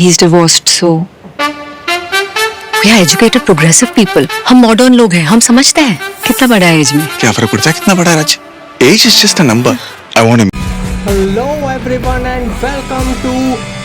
He's divorced, so we are educated, progressive people. हम modern लोग हैं, हम समझते हैं कितना बड़ा है एज में। क्या फर्क पड़ता है कितना बड़ा है Raj? Age is just a number. I want him. Hello everyone and welcome to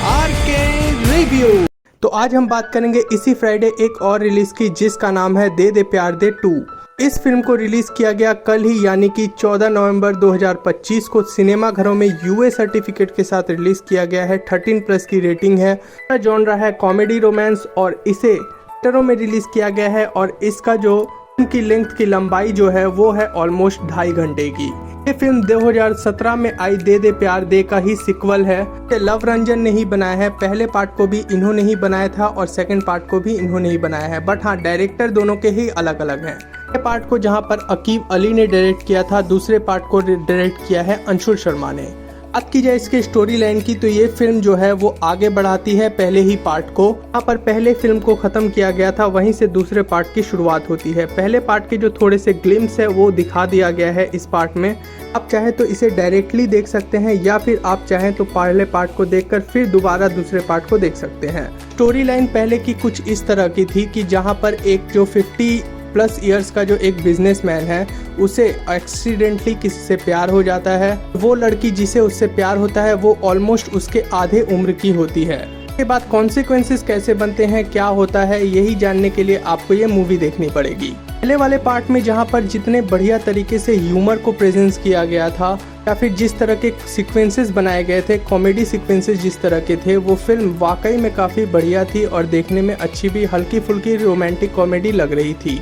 RK review. तो आज हम बात करेंगे इसी फ्राइडे एक और रिलीज की जिसका नाम है दे दे प्यार दे 2। इस फिल्म को रिलीज किया गया कल ही यानी कि 14 नवंबर 2025 को सिनेमा घरों में यूए सर्टिफिकेट के साथ रिलीज किया गया है। 13+ की रेटिंग है। जॉनरा है कॉमेडी रोमांस और इसे थिएटरों में रिलीज किया गया है और इसका जो फिल्म की लेंथ की लंबाई जो है वो है ऑलमोस्ट 2.5 घंटे की। ये फिल्म 2017 में आई दे दे प्यार दे का ही सिक्वल है। लव रंजन ने ही बनाया है। पहले पार्ट को भी इन्होंने ही बनाया था और सेकंड पार्ट को भी इन्होंने ही बनाया है, बट हाँ डायरेक्टर दोनों के ही अलग अलग हैं। पहले पार्ट को जहाँ पर अकीब अली ने डायरेक्ट किया था, दूसरे पार्ट को डायरेक्ट किया है अंशुल शर्मा ने। बात की जाए इसके स्टोरी लाइन की तो ये फिल्म जो है वो आगे बढ़ाती है पहले ही पार्ट को। यहाँ पर पहले फिल्म को खत्म किया गया था, वहीं से दूसरे पार्ट की शुरुआत होती है। पहले पार्ट के जो थोड़े से ग्लिम्स है वो दिखा दिया गया है इस पार्ट में। आप चाहे तो इसे डायरेक्टली देख सकते हैं या फिर आप चाहें तो पहले पार्ट को देखकर फिर दोबारा दूसरे पार्ट को देख सकते हैं। स्टोरी लाइन पहले की कुछ इस तरह की थी कि जहाँ पर एक जो 50+ ईयर्स का जो एक बिजनेसमैन है उसे एक्सीडेंटली किसी से प्यार हो जाता है। वो लड़की जिसे उससे प्यार होता है वो ऑलमोस्ट उसके आधे उम्र की होती है। इसके बाद कॉन्सिक्वेंसेस कैसे बनते हैं, क्या होता है, यही जानने के लिए आपको ये मूवी देखनी पड़ेगी। पहले वाले पार्ट में जहाँ पर जितने बढ़िया तरीके से ह्यूमर को प्रेजेंस किया गया था या फिर जिस तरह के सीक्वेंसेस बनाए गए थे, कॉमेडी सीक्वेंसेस जिस तरह के थे, वो फिल्म वाकई में काफ़ी बढ़िया थी और देखने में अच्छी भी हल्की फुल्की रोमांटिक कॉमेडी लग रही थी।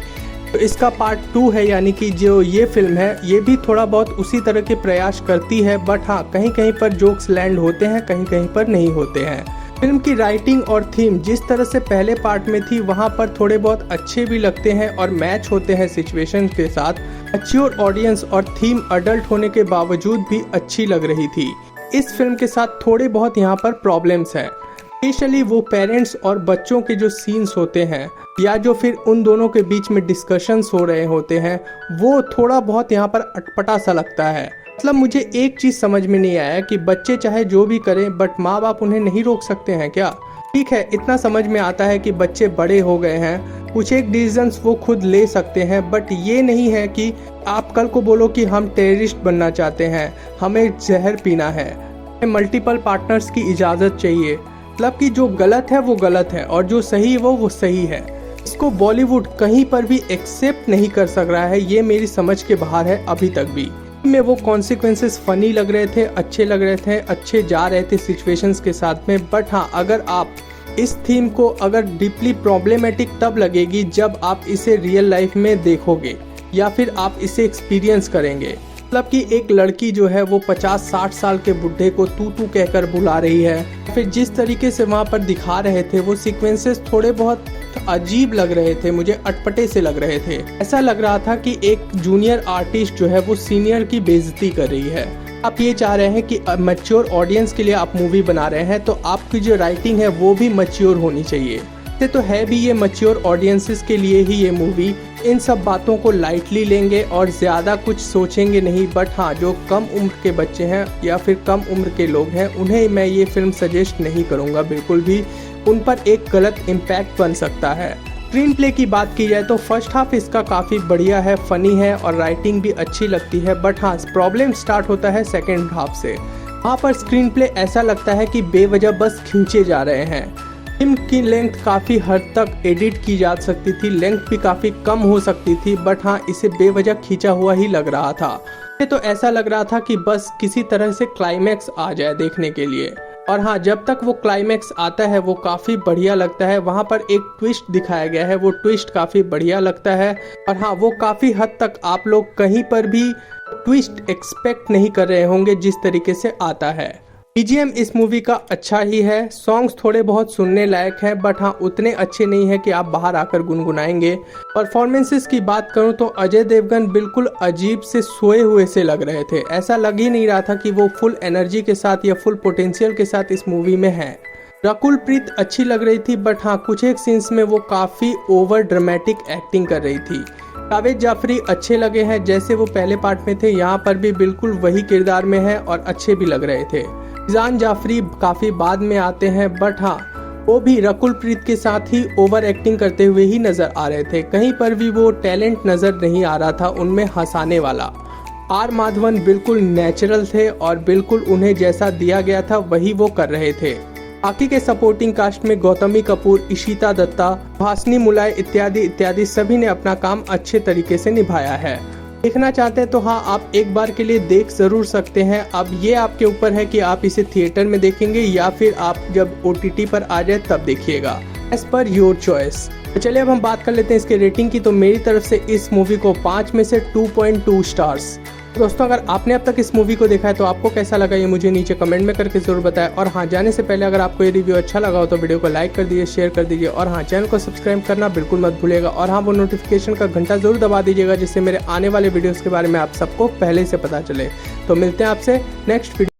तो इसका पार्ट 2 है यानी कि जो ये फिल्म है ये भी थोड़ा बहुत उसी तरह के प्रयास करती है, बट हाँ कहीं कहीं पर जोक्स लैंड होते हैं, कहीं कहीं पर नहीं होते हैं। फिल्म की राइटिंग और थीम जिस तरह से पहले पार्ट में थी वहाँ पर थोड़े बहुत अच्छे भी लगते हैं और मैच होते हैं सिचुएशन के साथ। मैच्योर ऑडियंस और थीम अडल्ट होने के बावजूद भी अच्छी लग रही थी। इस फिल्म के साथ थोड़े बहुत यहाँ पर प्रॉब्लम्स हैं, स्पेशली वो पेरेंट्स और बच्चों के जो सीन्स होते हैं या जो फिर उन दोनों के बीच में डिस्कशंस हो रहे होते हैं वो थोड़ा बहुत यहाँ पर अटपटा सा लगता है। मतलब मुझे एक चीज़ समझ में नहीं आया कि बच्चे चाहे जो भी करें बट माँ बाप उन्हें नहीं रोक सकते हैं क्या? ठीक है, इतना समझ में आता है कि बच्चे बड़े हो गए हैं, कुछ एक डिसीजंस वो खुद ले सकते हैं, बट ये नहीं है कि आप कल को बोलो कि हम टेररिस्ट बनना चाहते हैं, हमें जहर पीना है, हमें मल्टीपल पार्टनर्स की इजाज़त चाहिए। मतलब कि जो गलत है वो गलत है और जो सही है वो सही है। इसको बॉलीवुड कहीं पर भी एक्सेप्ट नहीं कर सक रहा है, ये मेरी समझ के बाहर है अभी तक भी। में वो कॉन्सिक्वेंसेस फनी लग रहे थे, अच्छे लग रहे थे, अच्छे जा रहे थे सिचुएशंस के साथ में, बट हाँ अगर आप इस थीम को अगर डीपली प्रॉब्लमेटिक तब लगेगी जब आप इसे रियल लाइफ में देखोगे या फिर आप इसे एक्सपीरियंस करेंगे। मतलब कि एक लड़की जो है वो 50-60 साल के बुढ़े को तू तू कहकर बुला रही है, फिर जिस तरीके से वहाँ पर दिखा रहे थे वो सीक्वेंसेस थोड़े बहुत अजीब लग रहे थे, मुझे अटपटे से लग रहे थे। ऐसा लग रहा था कि एक जूनियर आर्टिस्ट जो है वो सीनियर की बेइज्जती कर रही है। आप ये चाह रहे हैं कि मैच्योर ऑडियंस के लिए आप मूवी बना रहे हैं तो आपकी जो राइटिंग है वो भी मैच्योर होनी चाहिए। तो है भी ये मैच्योर ऑडियंसेस के लिए ही ये मूवी। इन सब बातों को लाइटली लेंगे और ज़्यादा कुछ सोचेंगे नहीं, बट हाँ जो कम उम्र के बच्चे हैं या फिर कम उम्र के लोग हैं उन्हें मैं ये फिल्म सजेस्ट नहीं करूँगा बिल्कुल भी। उन पर एक गलत इम्पैक्ट बन सकता है। स्क्रीन प्ले की बात की जाए तो फर्स्ट हाफ इसका काफ़ी बढ़िया है, फनी है और राइटिंग भी अच्छी लगती है, बट हाँ प्रॉब्लम स्टार्ट होता है सेकेंड हाफ से। वहाँ पर स्क्रीन प्ले ऐसा लगता है कि बेवजह बस खींचे जा रहे हैं। फिल्म की लेंथ काफ़ी हद तक एडिट की जा सकती थी, लेंथ भी काफ़ी कम हो सकती थी, बट हाँ इसे बेवजह खींचा हुआ ही लग रहा था। तो ऐसा लग रहा था कि बस किसी तरह से क्लाइमैक्स आ जाए देखने के लिए। और हाँ जब तक वो क्लाइमैक्स आता है वो काफ़ी बढ़िया लगता है। वहाँ पर एक ट्विस्ट दिखाया गया है, वो ट्विस्ट काफ़ी बढ़िया लगता है और हाँ वो काफ़ी हद तक आप लोग कहीं पर भी ट्विस्ट एक्सपेक्ट नहीं कर रहे होंगे जिस तरीके से आता है। बीजीएम इस मूवी का अच्छा ही है, सॉन्ग्स थोड़े बहुत सुनने लायक हैं, बट हाँ उतने अच्छे नहीं है कि आप बाहर आकर गुनगुनाएंगे। परफॉर्मेंसेस की बात करूं तो अजय देवगन बिल्कुल अजीब से सोए हुए से लग रहे थे। ऐसा लग ही नहीं रहा था कि वो फुल एनर्जी के साथ या फुल पोटेंशियल के साथ इस मूवी में है। रकुल प्रीत अच्छी लग रही थी, बट हाँ कुछ एक सीन्स में वो काफ़ी ओवर ड्रामेटिक एक्टिंग कर रही थी। जावेद जाफरी अच्छे लगे हैं, जैसे वो पहले पार्ट में थे यहाँ पर भी बिल्कुल वही किरदार में है और अच्छे भी लग रहे थे। जान जाफरी काफ़ी बाद में आते हैं, बट हाँ वो भी रकुल प्रीत के साथ ही ओवर एक्टिंग करते हुए ही नजर आ रहे थे। कहीं पर भी वो टैलेंट नजर नहीं आ रहा था उनमें हंसाने वाला। आर माधवन बिल्कुल नेचुरल थे और बिल्कुल उन्हें जैसा दिया गया था वही वो कर रहे थे। बाकी के सपोर्टिंग कास्ट में गौतमी कपूर, इशिता दत्ता, भासनी मुलाय इत्यादि सभी ने अपना काम अच्छे तरीके से निभाया है। देखना चाहते हैं तो हाँ, आप एक बार के लिए देख जरूर सकते हैं। अब ये आपके ऊपर है कि आप इसे थिएटर में देखेंगे या फिर आप जब OTT पर आ जाए तब देखिएगा, एज पर योर चॉइस। तो चलिए अब हम बात कर लेते हैं इसके रेटिंग की। तो मेरी तरफ से इस मूवी को 5 में से 2.2 स्टार्स। दोस्तों, अगर आपने अब तक इस मूवी को देखा है तो आपको कैसा लगा ये मुझे नीचे कमेंट में करके जरूर बताएं। और हाँ, जाने से पहले अगर आपको ये रिव्यू अच्छा लगा हो तो वीडियो को लाइक कर दीजिए, शेयर कर दीजिए और हाँ, चैनल को सब्सक्राइब करना बिल्कुल मत भूलिएगा। और हाँ, वो नोटिफिकेशन का घंटा जरूर दबा दीजिएगा जिससे मेरे आने वाले वीडियोस के बारे में आप सबको पहले से पता चले। तो मिलते हैं आपसे नेक्स्ट वीडियो।